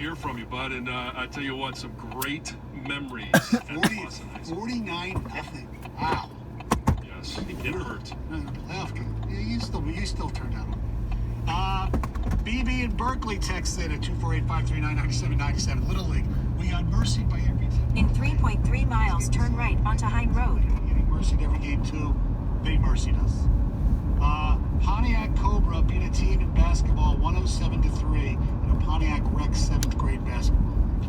hear from you, bud. And I tell you what, some great memories at Boston High School. 49-0. Wow. Yes, it hurt. Playoff game. Yeah, you still turned out on. BB in Berkeley texts in at 248-539-9797. Little League. We got mercied by every team. In 3.3 miles, turn right onto Hine Road. Getting mercied every game, too. They mercied us. Pontiac Cobra beat a team in basketball 107-3 in a Pontiac Rec 7th grade basketball league.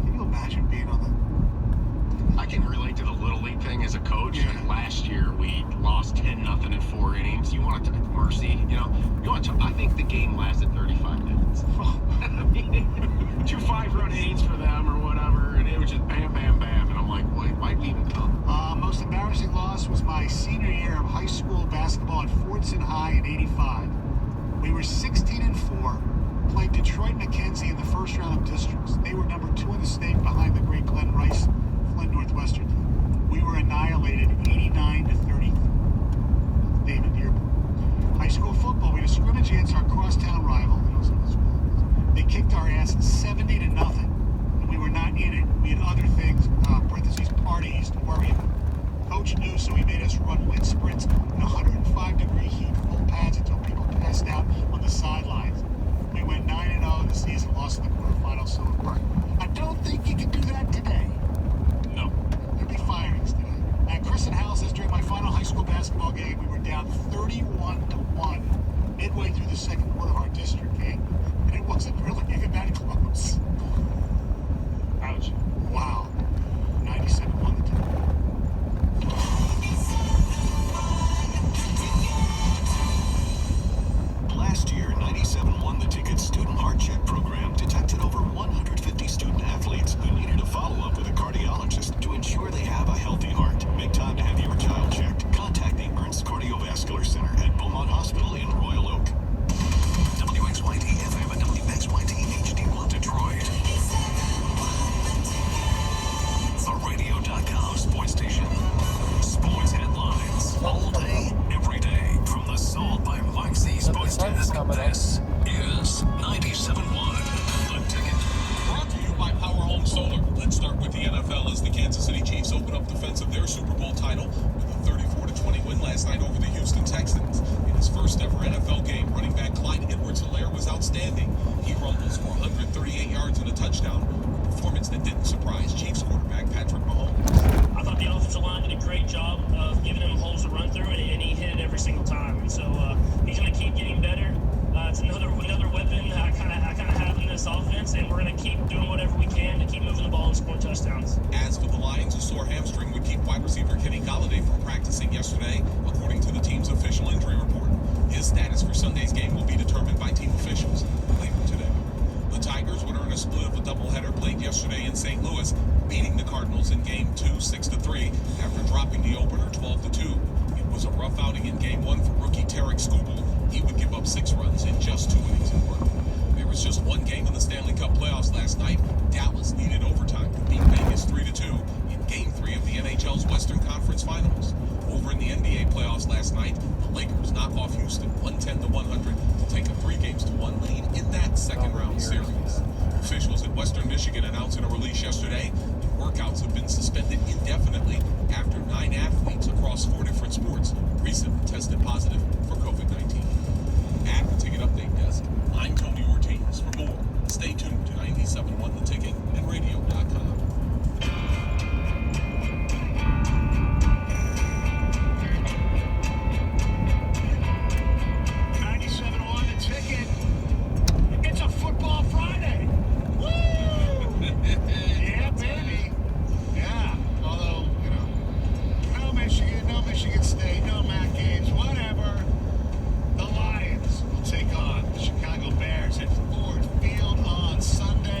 Can you imagine being on the... I can relate to the Little League thing as a coach. Yeah. Last year, we lost 10-0 in 4 innings. You want to mercy, I think the game lasted 35 minutes. I mean, 2 5-run innings for them or whatever, and it was just bam, bam, bam. And I'm like, why'd we even come? Most embarrassing loss was my senior year of high school basketball at Fordson High in '85. We were 16-4, played Detroit Mackenzie in the first round of districts. They were number 2 in the state behind the great Glenn Rice, Flint Northwestern team. We were annihilated 89-30. David Dearborn. High school football, we had a scrimmage against our crosstown rival. They kicked our ass 70-0, and we were not in it. We had other things, parentheses, parties to worry about. Coach knew, so he made us run wind sprints in 105-degree heat, full pads until people passed out on the sidelines. We went 9-0 in the season, lost in the quarterfinals, so it worked. I don't think you can do that today. No. There'd be firings today. And Chris and Hal says during my final high school basketball game, we were down 31-1 midway through the second quarter of our district game, and it wasn't really even that close. Ouch. Wow. 97 won the title. Last year, 97 won the ticket student heart check program detected over 150 student athletes who needed a follow-up with a cardiologist to ensure they have a healthy heart. Make time to have your child checked. Contact the Ernst Cardiovascular Center at Beaumont Hospital in Royal Oak. WXYT FM and WXYT HD1 Detroit. A radio.com sports station. Sports headlines all day, every day. From the Sold by Moxie Sports Desk, this is 97.1 The Ticket. Brought to you by Power Home Solar. Let's start with the NFL as the Kansas City Chiefs open up defense of their Super Bowl title with a 34-20 win last night over the Houston Texans. In his first ever NFL game, running back Clyde Edwards-Helaire was outstanding. He rumbles for 138 yards and a touchdown, a performance that didn't surprise Chiefs quarterback Patrick Mahomes. I thought the offensive line did a great job of giving him holes to run through, and he hit it every single time. And so he's going to keep getting better. It's another weapon I kind of have in this offense, and we're going to keep doing whatever we can to keep moving the ball and scoring touchdowns. As for the Lions, a sore hamstring would keep wide receiver Kenny Golladay from practicing yesterday, according to the team's official injury report. His status for Sunday's game will be determined by team officials later today. The Tigers would earn a split of a doubleheader played yesterday in St. Louis, beating the Cardinals in Game 2 6-3 after dropping the opener 12-2. It was a rough outing in Game 1 for rookie Tarek Skubal. He would give up 6 runs in just 2 innings of work. There was just one game in the Stanley Cup playoffs last night. Dallas needed overtime to beat Vegas 3-2 in Game 3 of the NHL's Western Conference Finals. Over in the NBA playoffs last night, the Lakers knock off Houston 110-100 to take a 3-1 lead in that second-round series. Officials at Western Michigan announced in a release yesterday that workouts have been suspended indefinitely after 9 athletes across 4 different sports recently tested positive for COVID-19. At the Ticket Update Desk, I'm Tony Ortiz. For more, stay tuned to 97.1 The Ticket and radio.com. Ford Field on Sunday.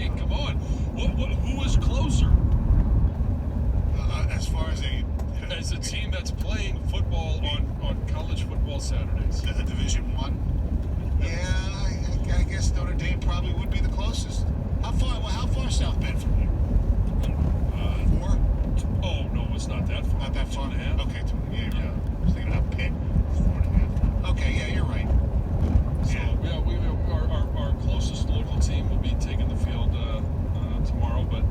Hey, come on. Who was closer? As far as As a team that's playing football on college football Saturdays. a Division One. Yeah, I guess Notre Dame probably would be the closest. How far South Bend from here? 4? Oh, no, it's not that far. Not that far. 2.5. Okay, yeah. I was thinking about Pitt. 4.5. Okay, yeah, you're right. So, our closest local team will be taking the field tomorrow, but,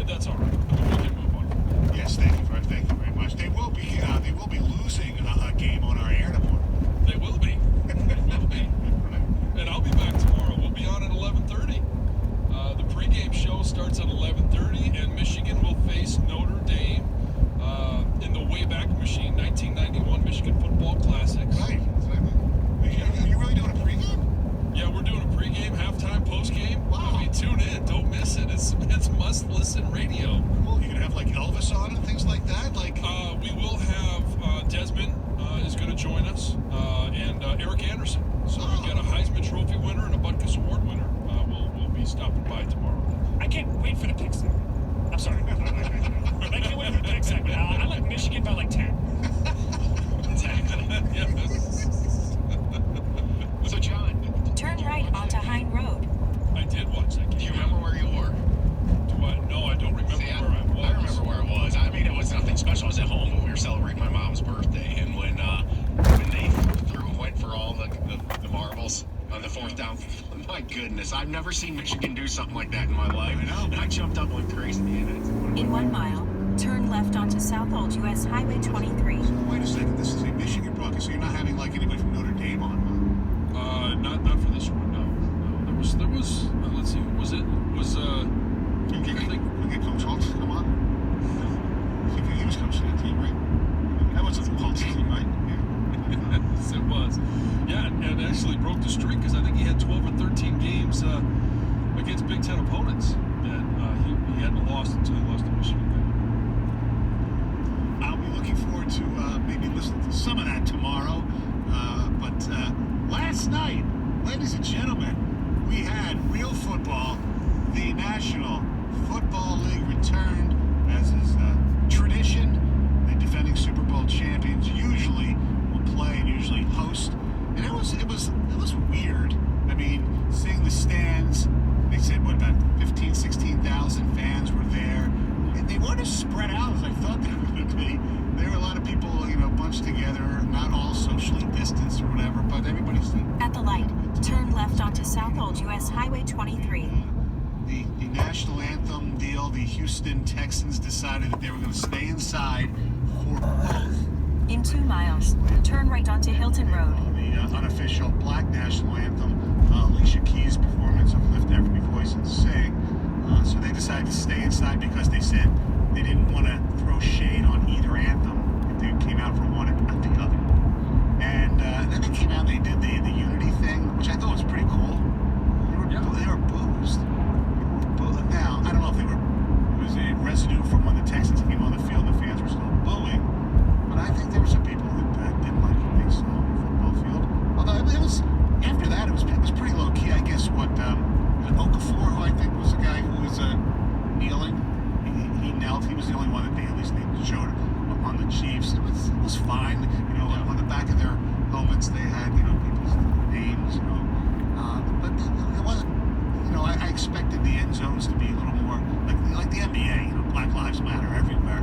that's all right. We can move on. Yes, thank you very much. They will be losing a game on our air tomorrow. They will be. And I'll be back tomorrow. We'll be on at 11:30. The pregame show starts at 11:30, and Michigan will face Notre Dame in the Wayback Machine 1991 Michigan Football Classics. Right. Are you really doing a pregame? Yeah, we're doing a pregame, halftime, postgame. Wow. I mean, tune in. Don't miss it. It's must-listen radio. Cool. You gonna have like Elvis on and things like that? We will have Desmond is going to join us, and Eric Anderson. So we've got a Heisman Trophy winner and a Butkus Award winner. Will be stopping by tomorrow. I can't wait for the pick segment. I'm sorry. I can't wait for the pick segment. I like Michigan by like 10. So, John, Turn right onto Hine Road. I did watch that game. do you remember where you were? No, I don't remember See, where I was. I remember where it was. I mean, it was nothing special. I was at home, but we were celebrating my mom's birthday, and when they went for all the marbles on the 4th down, my goodness, I've never seen Michigan do something like that in my life. I know. And I jumped up like crazy. In 1 mile, turn left onto South Old US Highway 23. Wait a second. This is a Michigan broadcast, so you're not having like anybody from Notre Dame on, Not for this one. No. There was. Let's see. Who was it? You get Coach Holtz to come on? I think he was coaching the team, right? That wasn't Holtz's team, right? Yeah. Yes, it was. Yeah, and actually broke the streak because I think he had 12 or 13 games against Big Ten opponents that he hadn't lost until he lost to Michigan. I'll be looking forward to maybe listening to some of that tomorrow. But last night, ladies and gentlemen, we had real football. The National Football League returned, as is tradition. The defending Super Bowl champions usually will play and usually host, and it was weird. I mean, seeing the stands, they said about 16,000 fans were there, and they weren't as spread out as I thought they were going to be. There were a lot of people, bunched together, not all socially distanced or whatever, but everybody's At the light, turn left onto South Old US Highway 23. the national anthem deal. The Houston Texans decided that they were going to stay inside for both. In 2 miles, turn right onto Hilton Road. The unofficial black national anthem, Alicia Keys' performance of Lift Every Voice and Sing. So they decided to stay inside because they said they didn't want to throw shade on either anthem if they came out for one and not the other. And then they came out and they did the unity thing, which I thought was pretty cool. They were boozed. Now, I don't know if it was a residue from when the Texans came on the field and the fans were still booing, but I think there were some people that didn't like what they saw on the football field. Although it was, after that, it was pretty low key. I guess what Okafor, who I think was the guy who was kneeling, he knelt. He was the only one that they showed on the Chiefs. It was fine. On the back of their helmets they had people's names. But it wasn't. I expected the end zones to be a little more like the NBA. Black Lives Matter everywhere.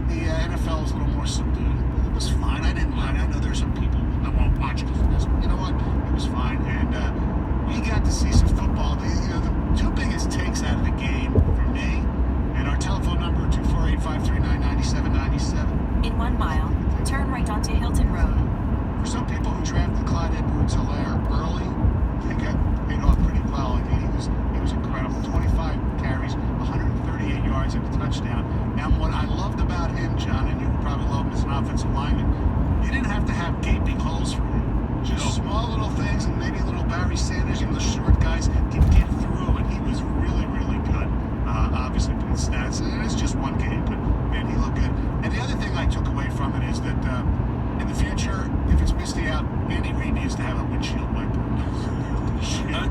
The NFL is a little more subdued. It was fine. I didn't mind. I know there's some people that won't watch because of this. But you know what? It was fine. And we got to see some football. The two biggest takes out of the game for me. And our telephone number 248-539-9797. In 1 mile, turn right onto Hilton Road. For some people who drafted Clyde Edwards-Helaire early, they got paid off pretty well. I mean, he was incredible. 25 carries, 138 yards and a touchdown. Now, what I loved about him, John, and you probably love him as an offensive lineman, you didn't have to have gaping holes for him. Just small little things, and maybe little Barry Sanders, the short guys can get through, and he was really, really good. Obviously, put stats, and it's just one game, but man, he looked good. And the other thing I took away from it is that in the future, if it's misty out, Andy Reid needs to have a windshield wiper.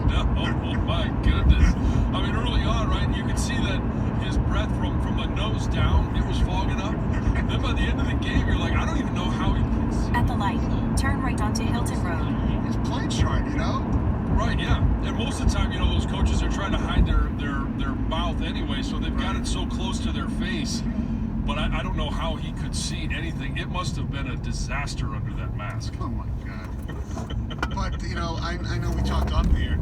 No, Oh my goodness. I mean, early on, right, you could see that his breath from the nose down, it was fogging up. Then by the end of the game, you're like, I don't even know how he can see. At the light, turn right onto Hilton Road. He's playing sharp, you know? Right, yeah. And most of the time, those coaches are trying to hide their mouth anyway, so they've got it so close to their face. But I don't know how he could see anything. It must have been a disaster under that mask. Oh, my God. But, I know we talked up here.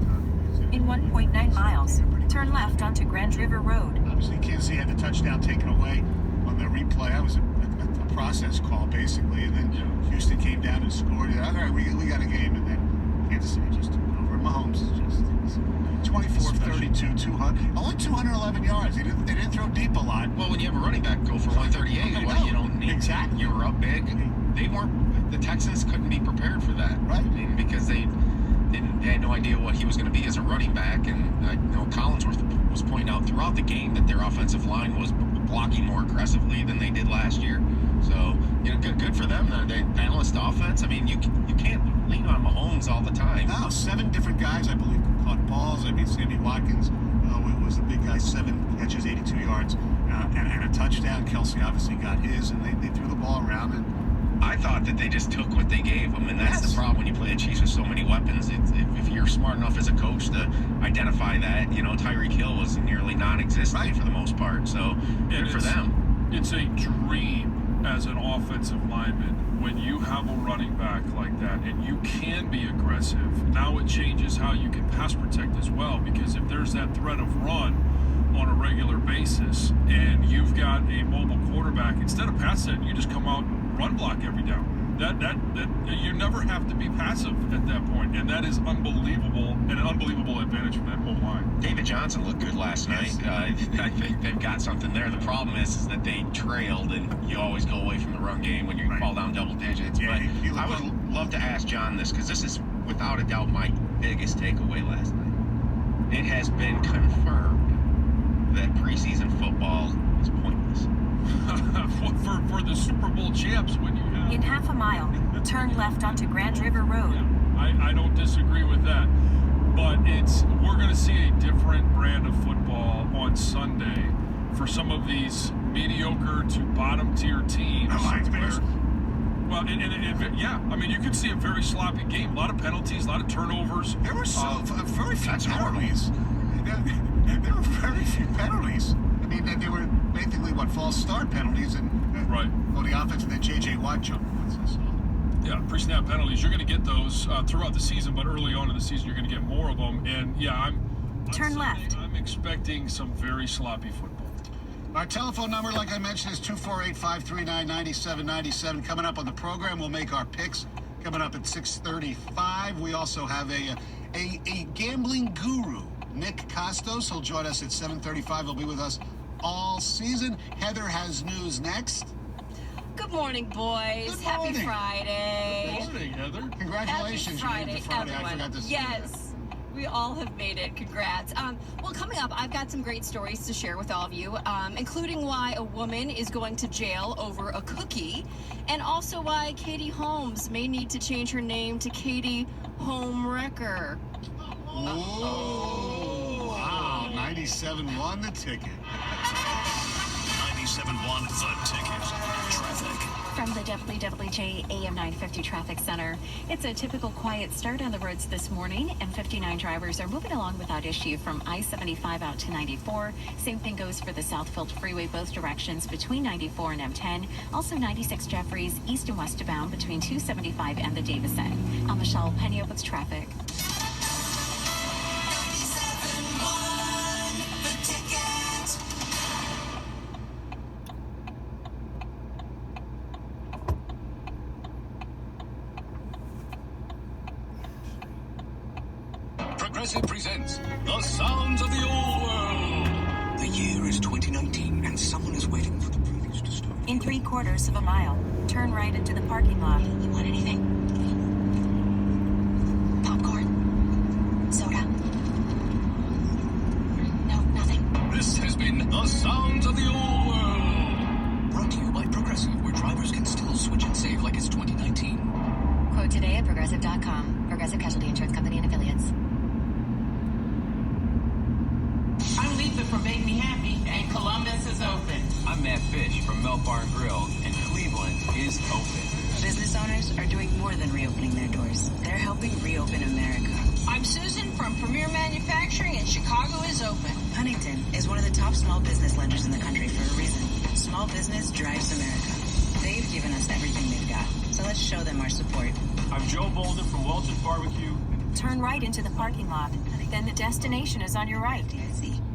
In 1.9 miles, turn left onto Grand River Road. Obviously, Kansas City had the touchdown taken away on their replay. That was a process call, basically. And then Houston came down and scored. All right, we got a game. And then Kansas City just took over. Mahomes is just 24 32, 200. Only 211 yards. They didn't throw deep a lot. Well, when you have a running back go for 138, well, you don't need exactly. You were up big. The Texans couldn't be prepared for that. Right. I mean, because they had no idea what he was going to be as a running back. And Collinsworth was pointing out throughout the game that their offensive line was blocking more aggressively than they did last year. So, good for them. They balanced offense. I mean, you can't lean on Mahomes all the time. No, 7 different guys, I believe, caught balls. I mean, Sammy Watkins was the big guy, 7 catches, 82 yards, and a touchdown. Kelsey obviously got his, and they threw the ball around. And I thought that they just took what they gave them, and that's the problem when you play the Chiefs with so many weapons. If you're smart enough as a coach to identify that, Tyreek Hill was nearly non-existent for the most part. So good for them. It's a dream as an offensive lineman when you have a running back like that, and you can be aggressive. Now it changes how you can pass protect as well, because if there's that threat of run on a regular basis, and you've got a mobile quarterback, instead of pass set, you just come out and run block every down. That you never have to be passive at that point, and that is unbelievable, and an unbelievable advantage for that whole line. David Johnson looked good last night. I think they've got something there. The problem is that they trailed, and you always go away from the run game when you fall down double digits. Yeah, but I would love to ask John this, because this is without a doubt my biggest takeaway last night. It has been confirmed that preseason football is pointless. for the Super Bowl champs, when you have... In half a mile, turn left onto Grand River Road. I don't disagree with that, but we're going to see a different brand of football on Sunday for some of these mediocre to bottom tier teams. Well, I mean, you could see a very sloppy game, a lot of penalties, a lot of turnovers. There were very few penalties. There were very few penalties. I mean, they were basically false start penalties, and the offense, and then J.J. Watt jumped once. Yeah, pre-snap penalties. You're going to get those throughout the season, but early on in the season, you're going to get more of them. And turn left. I'm expecting some very sloppy football. Our telephone number, like I mentioned, is 248-539-9797. Coming up on the program, we'll make our picks. Coming up at 6:35, we also have a gambling guru, Nick Costos. He'll join us at 7:35. He'll be with us all season. Heather has news next. Good morning, boys. Good Happy morning. Friday. Good morning, Heather. Congratulations. Happy You made Friday, it to Friday. everyone. I forgot to say Yes. that. We all have made it. Congrats. Well, coming up, I've got some great stories to share with all of you, including why a woman is going to jail over a cookie, and also why Katie Holmes may need to change her name to Katie Homewrecker. Oh, wow. 97 won the ticket. 97.1 The Ticket. Traffic. From the WWJ AM 950 Traffic Center, it's a typical quiet start on the roads this morning, and 59 drivers are moving along without issue from I-75 out to 94. Same thing goes for the Southfield Freeway, both directions between 94 and M10. Also 96 Jeffries, east and westbound between 275 and the Davison. I'm Michelle Pena with traffic. Progressive presents The Sounds of the Old World. The year is 2019, and someone is waiting for the previews to start. In 3/4 of a mile, turn right into the parking lot. You want anything? Popcorn? Soda? No, nothing. This has been The Sounds of the Old World. Brought to you by Progressive, where drivers can still switch and save like it's 2019. Quote today at Progressive.com. Progressive Casualty Insurance Company and Affiliates. Bell Bar and Grill, and Cleveland is open. Business owners are doing more than reopening their doors. They're helping reopen America. I'm Susan from Premier Manufacturing, and Chicago is open. Huntington is one of the top small business lenders in the country for a reason. Small business drives America. They've given us everything they've got, so let's show them our support. I'm Joe Bolden from Welch's Barbecue. Turn right into the parking lot. Then the destination is on your right. FDIC.